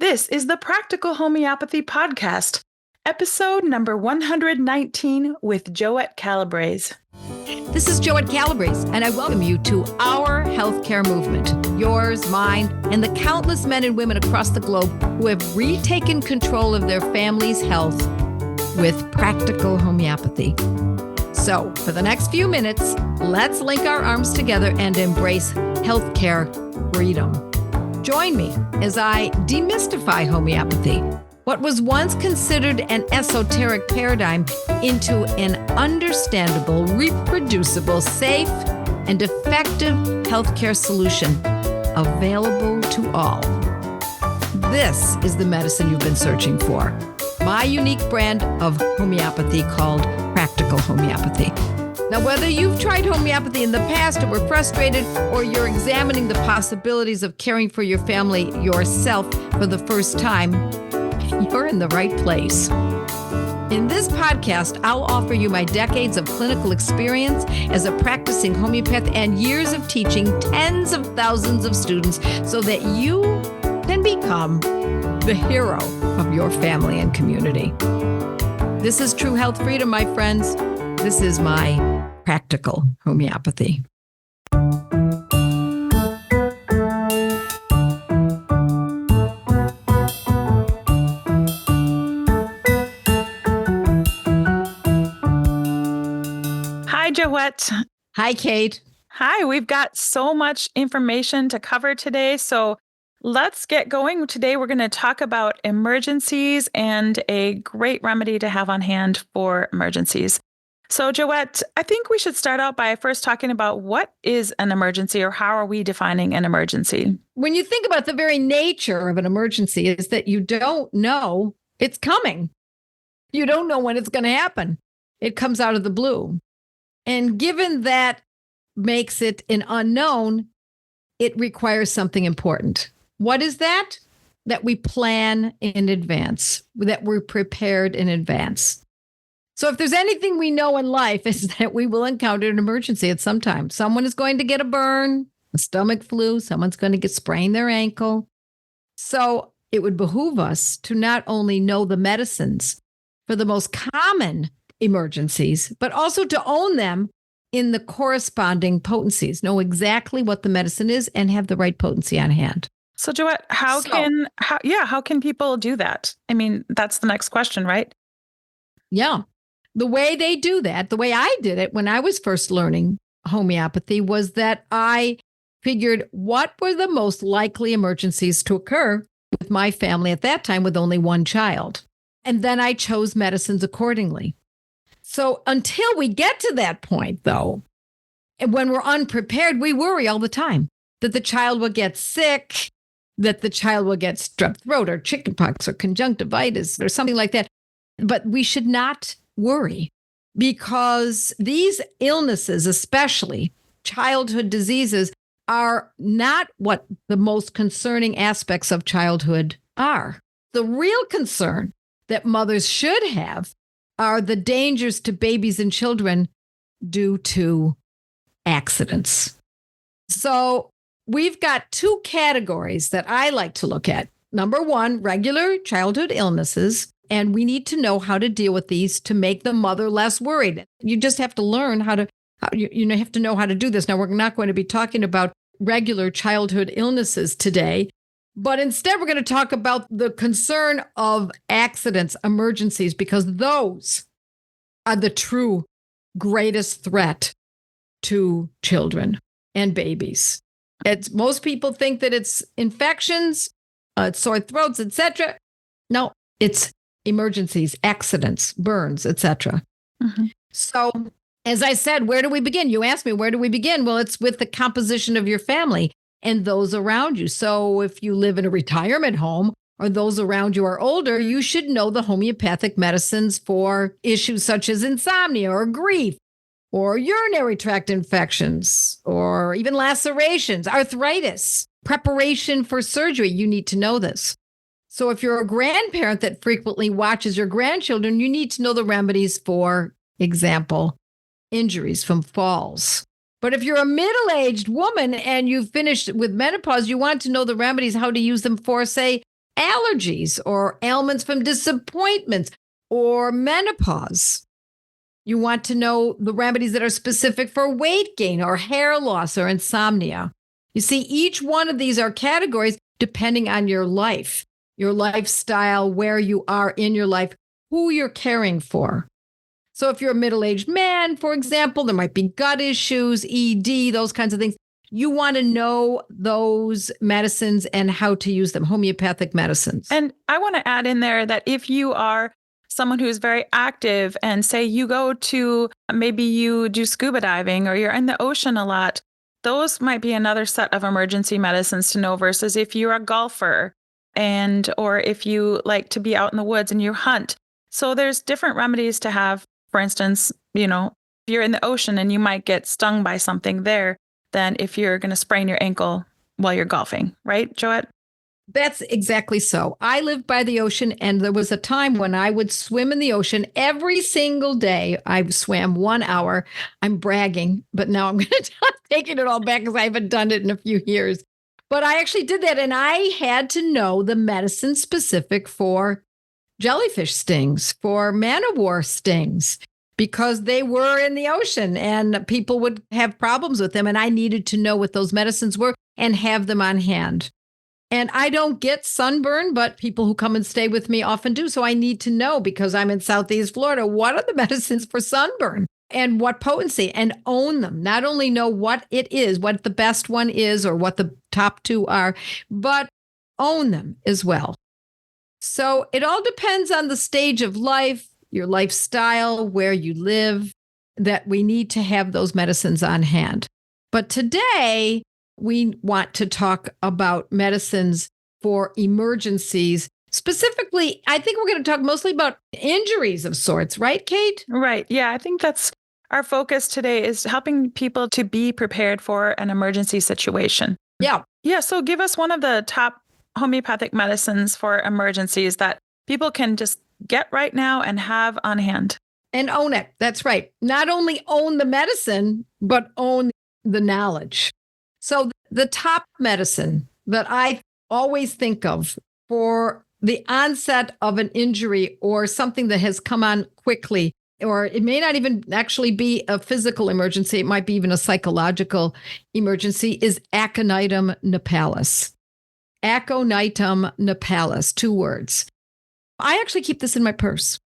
This is the Practical Homeopathy Podcast, episode number 119 with Joette Calabrese. This is Joette Calabrese, and I welcome you to our healthcare movement, yours, mine, and the countless men and women across the globe who have retaken control of their family's health with practical homeopathy. So, for the next few minutes, let's link our arms together and embrace healthcare freedom. Join me as I demystify homeopathy, what was once considered an esoteric paradigm, into an understandable, reproducible, safe, and effective healthcare solution available to all. This is the medicine you've been searching for. My unique brand of homeopathy called Practical Homeopathy. Now, whether you've tried homeopathy in the past or were frustrated, or you're examining the possibilities of caring for your family yourself for the first time, you're in the right place. In this podcast, I'll offer you my decades of clinical experience as a practicing homeopath and years of teaching tens of thousands of students so that you can become the hero of your family and community. This is true health freedom, my friends. This is my practical homeopathy. Hi, Joette. Hi, Kate. Hi, we've got so much information to cover today, so let's get going. Today, we're going to talk about emergencies and a great remedy to have on hand for emergencies. So, Joette, I think we should start out by first talking about what is an emergency, or how are we defining an emergency? When you think about the very nature of an emergency is that you don't know it's coming. You don't know when it's going to happen. It comes out of the blue. And given that makes it an unknown, it requires something important. What is that? That we plan in advance, that we're prepared in advance. So if there's anything we know in life, is that we will encounter an emergency at some time. Someone is going to get a burn, a stomach flu, someone's going to sprain their ankle. So it would behoove us to not only know the medicines for the most common emergencies, but also to own them in the corresponding potencies, know exactly what the medicine is and have the right potency on hand. So, Joette, how can people do that? I mean, that's the next question, right? Yeah. The way they do that, the way I did it when I was first learning homeopathy, was that I figured what were the most likely emergencies to occur with my family at that time with only one child. And then I chose medicines accordingly. So until we get to that point, though, and when we're unprepared, we worry all the time that the child will get sick, that the child will get strep throat or chickenpox or conjunctivitis or something like that. But we should not worry, because these illnesses, especially childhood diseases, are not what the most concerning aspects of childhood are. The real concern that mothers should have are the dangers to babies and children due to accidents. So we've got two categories that I like to look at. Number one, regular childhood illnesses. And we need to know how to deal with these to make the mother less worried. You just have to learn how to know how to do this. Now, we're not going to be talking about regular childhood illnesses today, but instead we're going to talk about the concern of accidents, emergencies, because those are the true greatest threat to children and babies. Most people think that it's infections, sore throats, etc. No, it's emergencies, accidents, burns, etc. Mm-hmm. So, as I said, where do we begin? You asked me, where do we begin? Well, it's with the composition of your family and those around you. So if you live in a retirement home or those around you are older, you should know the homeopathic medicines for issues such as insomnia or grief or urinary tract infections or even lacerations, arthritis, preparation for surgery. You need to know this. So if you're a grandparent that frequently watches your grandchildren, you need to know the remedies for example, injuries from falls. But if you're a middle-aged woman and you've finished with menopause, you want to know the remedies, how to use them for, say, allergies or ailments from disappointments or menopause. You want to know the remedies that are specific for weight gain or hair loss or insomnia. You see, each one of these are categories depending on your life, your lifestyle, where you are in your life, who you're caring for. So if you're a middle-aged man, for example, there might be gut issues, ED, those kinds of things. You want to know those medicines and how to use them, homeopathic medicines. And I want to add in there that if you are someone who's very active and say you go to, maybe you do scuba diving or you're in the ocean a lot, those might be another set of emergency medicines to know versus if you're a golfer or if you like to be out in the woods and you hunt. So there's different remedies to have. For instance, if you're in the ocean and you might get stung by something there than if you're going to sprain your ankle while you're golfing, right, Joette? That's exactly so. I lived by the ocean, and there was a time when I would swim in the ocean every single day. I swam 1 hour. I'm bragging, but now I'm going to taking it all back because I haven't done it in a few years. But I actually did that, and I had to know the medicine specific for jellyfish stings, for man-o-war stings, because they were in the ocean and people would have problems with them. And I needed to know what those medicines were and have them on hand. And I don't get sunburn, but people who come and stay with me often do. So I need to know, because I'm in Southeast Florida, what are the medicines for sunburn and what potency, and own them. Not only know what it is, what the best one is, or what the top two are, but own them as well. So it all depends on the stage of life, your lifestyle, where you live, that we need to have those medicines on hand. But today, we want to talk about medicines for emergencies. Specifically, I think we're going to talk mostly about injuries of sorts, right, Kate? Right. Yeah, I think that's our focus today, is helping people to be prepared for an emergency situation. Yeah. Yeah. So give us one of the top homeopathic medicines for emergencies that people can just get right now and have on hand. And own it. That's right. Not only own the medicine, but own the knowledge. So the top medicine that I always think of for the onset of an injury or something that has come on quickly, or it may not even actually be a physical emergency, it might be even a psychological emergency, is Aconitum Napellus. Aconitum Napellus, 2 words. I actually keep this in my purse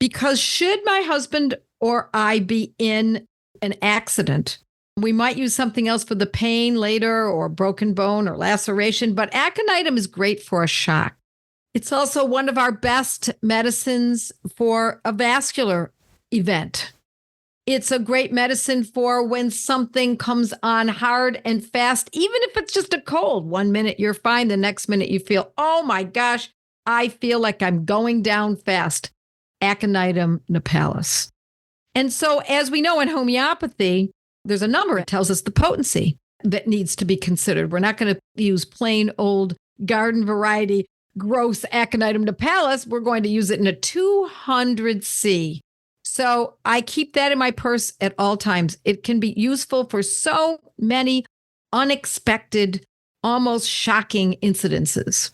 because should my husband or I be in an accident, we might use something else for the pain later, or broken bone or laceration, but Aconitum is great for a shock. It's also one of our best medicines for a vascular event. It's a great medicine for when something comes on hard and fast, even if it's just a cold. 1 minute you're fine, the next minute you feel, oh my gosh, I feel like I'm going down fast. Aconitum Napellus. And so, as we know in homeopathy, there's a number that tells us the potency that needs to be considered. We're not going to use plain old garden variety gross Aconitum Napellus. We're going to use it in a 200C. So I keep that in my purse at all times. It can be useful for so many unexpected, almost shocking incidences.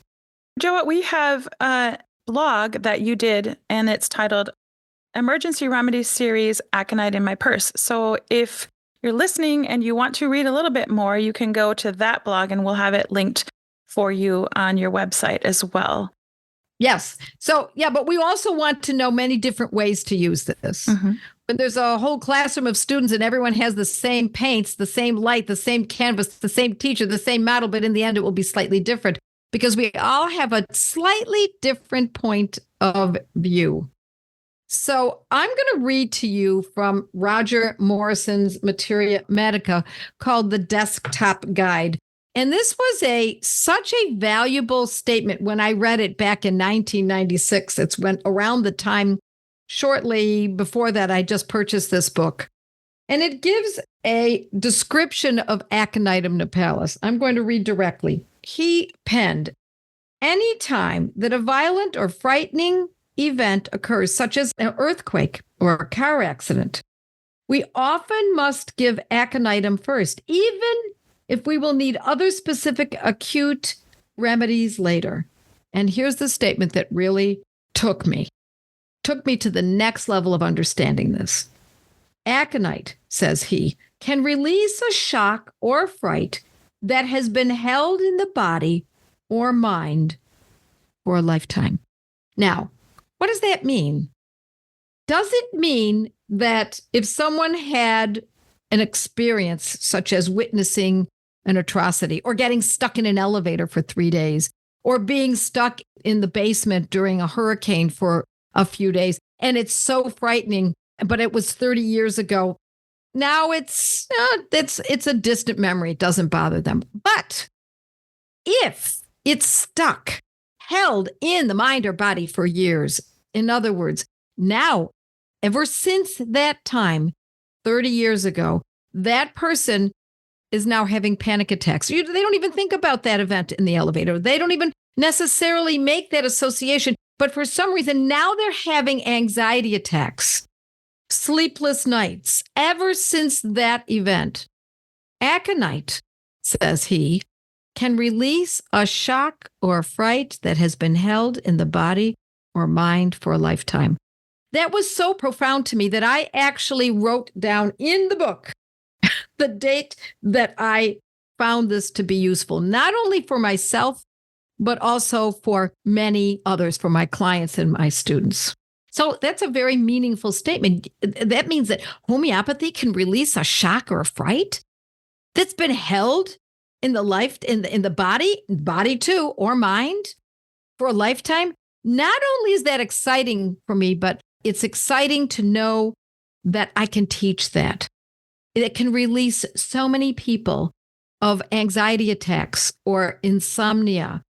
Joette, we have a blog that you did, and it's titled Emergency Remedies Series, Aconite in My Purse. So if you're listening and you want to read a little bit more, you can go to that blog and we'll have it linked for you on your website as well. Yes. So, yeah, but we also want to know many different ways to use this. Mm-hmm. When there's a whole classroom of students and everyone has the same paints, the same light, the same canvas, the same teacher, the same model, but in the end, it will be slightly different because we all have a slightly different point of view. So I'm going to read to you from Roger Morrison's Materia Medica called The Desktop Guide. And this was such a valuable statement when I read it back in 1996. It's when around the time shortly before that, I just purchased this book. And it gives a description of Aconitum Napellus. I'm going to read directly. He penned, any time that a violent or frightening event occurs, such as an earthquake or a car accident, we often must give Aconitum first, even if we will need other specific acute remedies later. And here's the statement that really took me to the next level of understanding this. Aconite, says he, can release a shock or fright that has been held in the body or mind for a lifetime. Now, what does that mean? Does it mean that if someone had an experience such as witnessing an atrocity or getting stuck in an elevator for 3 days or being stuck in the basement during a hurricane for a few days, and it's so frightening, but it was 30 years ago, now it's a distant memory. It doesn't bother them. But if it's stuck, held in the mind or body for years, in other words, now, ever since that time, 30 years ago, that person is now having panic attacks. They don't even think about that event in the elevator. They don't even necessarily make that association. But for some reason, now they're having anxiety attacks, sleepless nights, ever since that event. Aconite, says he, can release a shock or a fright that has been held in the body or mind for a lifetime. That was so profound to me that I actually wrote down in the book the date that I found this to be useful, not only for myself, but also for many others, for my clients and my students. So that's a very meaningful statement. That means that homeopathy can release a shock or a fright that's been held in the body too, or mind for a lifetime. Not only is that exciting for me, but it's exciting to know that I can teach that. It can release so many people of anxiety attacks or insomnia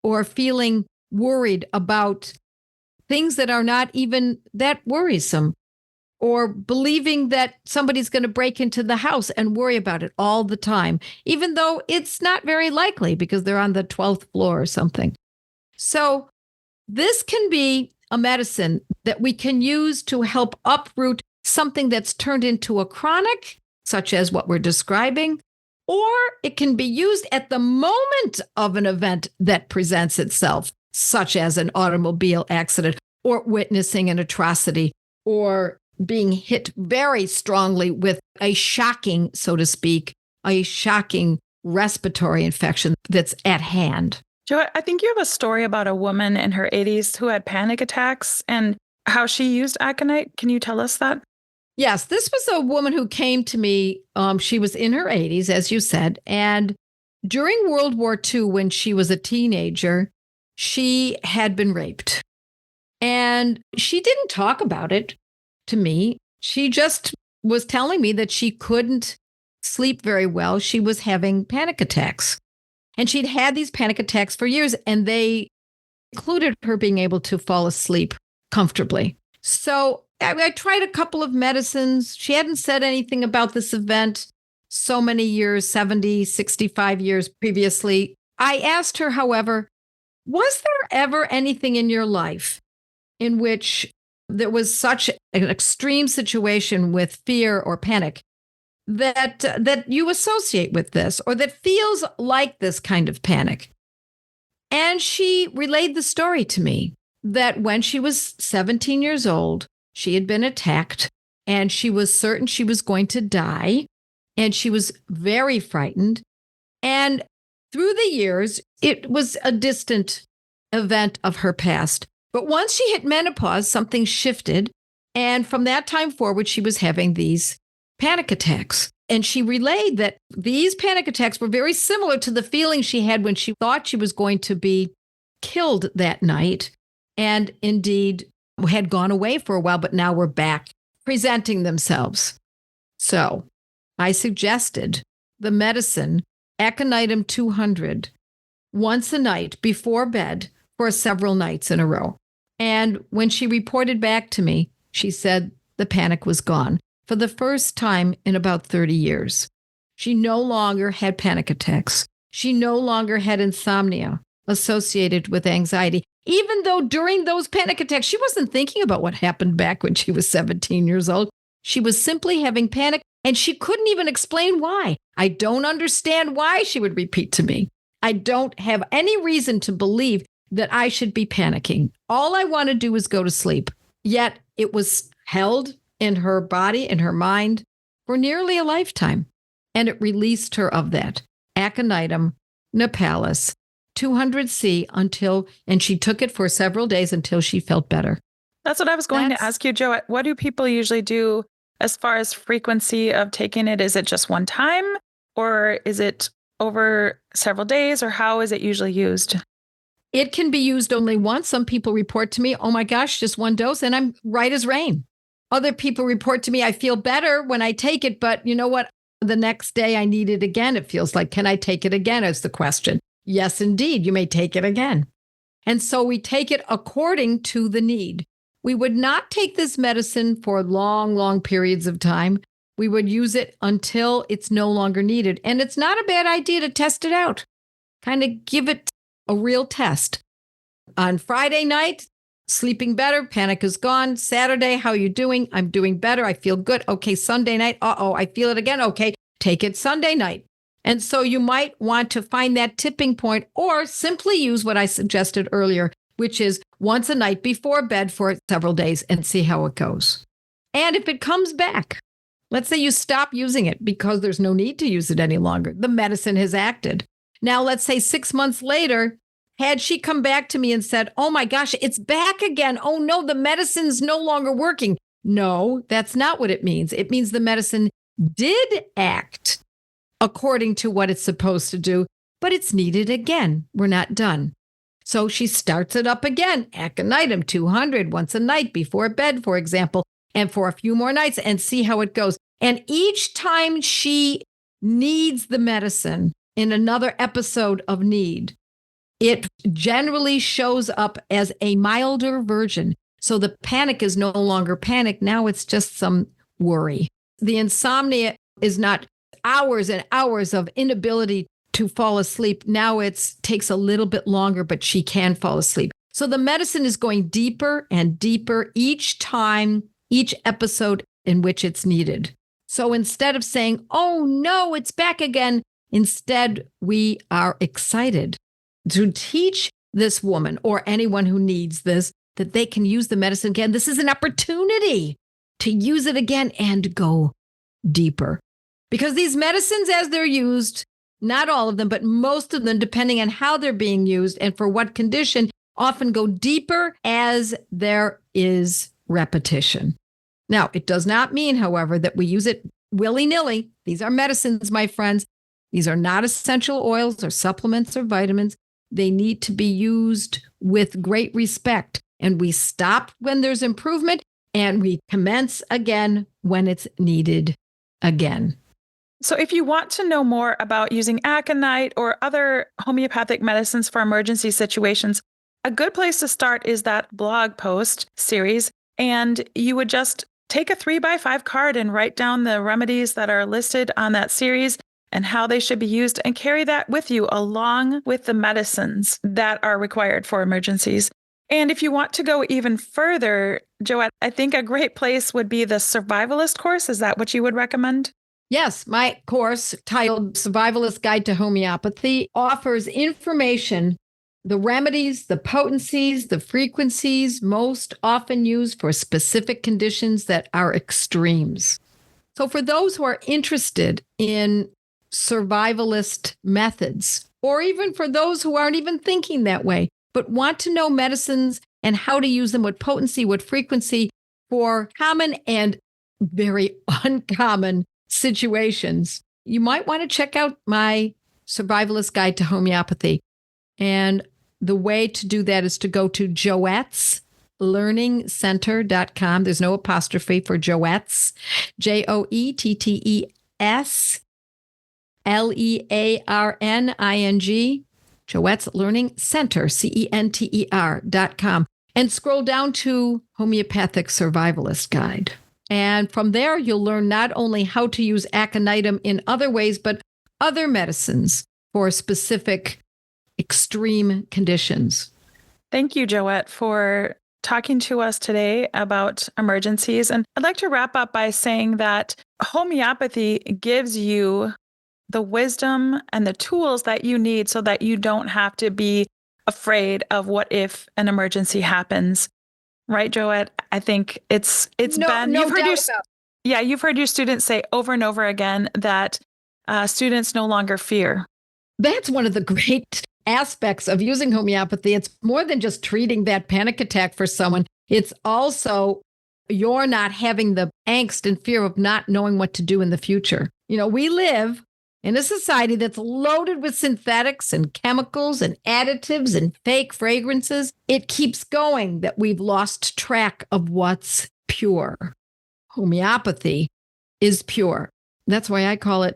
or feeling worried about things that are not even that worrisome, or believing that somebody's going to break into the house and worry about it all the time, even though it's not very likely because they're on the 12th floor or something. So this can be a medicine that we can use to help uproot something that's turned into a chronic, such as what we're describing, or it can be used at the moment of an event that presents itself, such as an automobile accident or witnessing an atrocity or being hit very strongly with a shocking, so to speak, a shocking respiratory infection that's at hand. Joette, I think you have a story about a woman in her 80s who had panic attacks and how she used aconite. Can you tell us that? Yes, this was a woman who came to me. She was in her 80s, as you said. And during World War II, when she was a teenager, she had been raped. And she didn't talk about it to me. She just was telling me that she couldn't sleep very well. She was having panic attacks. And she'd had these panic attacks for years, and they included her being able to fall asleep comfortably. So I tried a couple of medicines. She hadn't said anything about this event so many years, 70, 65 years previously. I asked her, however, was there ever anything in your life in which there was such an extreme situation with fear or panic that you associate with this, or that feels like this kind of panic? And she relayed the story to me that when she was 17 years old, she had been attacked and she was certain she was going to die. And she was very frightened. And through the years, it was a distant event of her past. But once she hit menopause, something shifted. And from that time forward, she was having these panic attacks. And she relayed that these panic attacks were very similar to the feeling she had when she thought she was going to be killed that night. And indeed, had gone away for a while, but now were back presenting themselves. So I suggested the medicine Aconitum 200 once a night before bed for several nights in a row. And when she reported back to me, she said the panic was gone for the first time in about 30 years. She no longer had panic attacks. She no longer had insomnia associated with anxiety. Even though during those panic attacks, she wasn't thinking about what happened back when she was 17 years old. She was simply having panic, and she couldn't even explain why. I don't understand why, she would repeat to me. I don't have any reason to believe that I should be panicking. All I want to do is go to sleep. Yet it was held in her body, in her mind, for nearly a lifetime. And it released her of that. Aconitum, Napellus, 200C and she took it for several days until she felt better. That's what I was going to ask you, Joette. What do people usually do as far as frequency of taking it? Is it just one time, or is it over several days, or how is it usually used? It can be used only once. Some people report to me, oh my gosh, just one dose, and I'm right as rain. Other people report to me, I feel better when I take it, but you know what? The next day I need it again. It feels like, can I take it again? Is the question. Yes, indeed, you may take it again. And so we take it according to the need. We would not take this medicine for long, long periods of time. We would use it until it's no longer needed. And it's not a bad idea to test it out. Kind of give it a real test. On Friday night, sleeping better, panic is gone. Saturday, how are you doing? I'm doing better. I feel good. Okay, Sunday night, I feel it again. Okay, take it Sunday night. And so you might want to find that tipping point or simply use what I suggested earlier, which is once a night before bed for several days and see how it goes. And if it comes back, let's say you stop using it because there's no need to use it any longer. The medicine has acted. Now, let's say 6 months later, had she come back to me and said, oh my gosh, it's back again. Oh no, the medicine's no longer working. No, that's not what it means. It means the medicine did act according to what it's supposed to do, but it's needed again. We're not done. So she starts it up again, Aconitum 200 once a night before bed, for example, and for a few more nights and see how it goes. And each time she needs the medicine in another episode of need, it generally shows up as a milder version. So the panic is no longer panic. Now it's just some worry. The insomnia is not hours and hours of inability to fall asleep. Now it takes a little bit longer, but she can fall asleep. So the medicine is going deeper and deeper each time, each episode in which it's needed. So instead of saying, oh no, it's back again, instead we are excited to teach this woman or anyone who needs this that they can use the medicine again. This is an opportunity to use it again and go deeper. Because these medicines, as they're used, not all of them, but most of them, depending on how they're being used and for what condition, often go deeper as there is repetition. Now, it does not mean, however, that we use it willy-nilly. These are medicines, my friends. These are not essential oils or supplements or vitamins. They need to be used with great respect. And we stop when there's improvement and we commence again when it's needed again. So if you want to know more about using aconite or other homeopathic medicines for emergency situations, a good place to start is that blog post series. And you would just take a 3x5 card and write down the remedies that are listed on that series and how they should be used, and carry that with you along with the medicines that are required for emergencies. And if you want to go even further, Joette, I think a great place would be the Survivalist course. Is that what you would recommend? Yes, my course titled Survivalist Guide to Homeopathy offers information, the remedies, the potencies, the frequencies most often used for specific conditions that are extremes. So for those who are interested in survivalist methods, or even for those who aren't even thinking that way, but want to know medicines and how to use them, what potency, what frequency for common and very uncommon situations, you might want to check out my Survivalist Guide to Homeopathy. And the way to do that is to go to joetteslearningcenter.com. There's no apostrophe for Joette's, JoettesLearning, Joette's Learning Center, CENTER.com. And scroll down to Homeopathic Survivalist Guide. And from there, you'll learn not only how to use aconitum in other ways, but other medicines for specific extreme conditions. Thank you, Joette, for talking to us today about emergencies. And I'd like to wrap up by saying that homeopathy gives you the wisdom and the tools that you need so that you don't have to be afraid of what if an emergency happens. Right, Joette? I think it's been, no you've heard doubt your, about you've heard your students say over and over again that students no longer fear. That's one of the great aspects of using homeopathy. It's more than just treating that panic attack for someone. It's also you're not having the angst and fear of not knowing what to do in the future. We live in a society that's loaded with synthetics and chemicals and additives and fake fragrances. It keeps going that we've lost track of what's pure. Homeopathy is pure. That's why I call it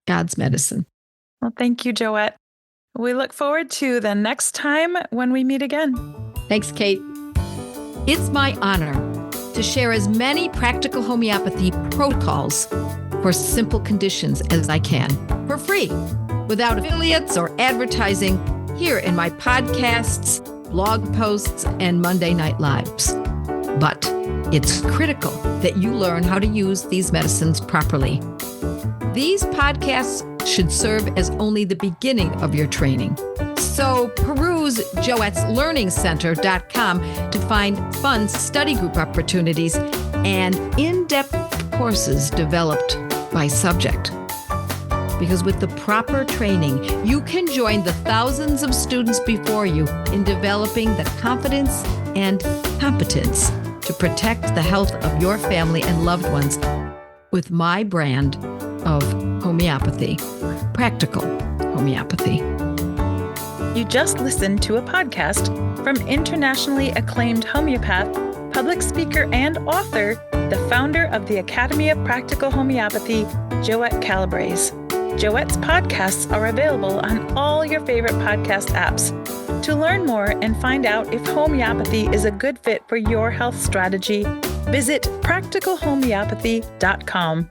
God's medicine. Well, thank you, Joette. We look forward to the next time when we meet again. Thanks, Kate. It's my honor to share as many practical homeopathy protocols for simple conditions as I can for free, without affiliates or advertising, here in my podcasts, blog posts, and Monday Night Lives. But it's critical that you learn how to use these medicines properly. These podcasts should serve as only the beginning of your training. So peruse joetteslearningcenter.com to find fun study group opportunities and in-depth courses developed by subject. Because with the proper training, you can join the thousands of students before you in developing the confidence and competence to protect the health of your family and loved ones with my brand of homeopathy, Practical Homeopathy. You just listened to a podcast from internationally acclaimed homeopath, public speaker, and author, the founder of the Academy of Practical Homeopathy, Joette Calabrese. Joette's podcasts are available on all your favorite podcast apps. To learn more and find out if homeopathy is a good fit for your health strategy, visit practicalhomeopathy.com.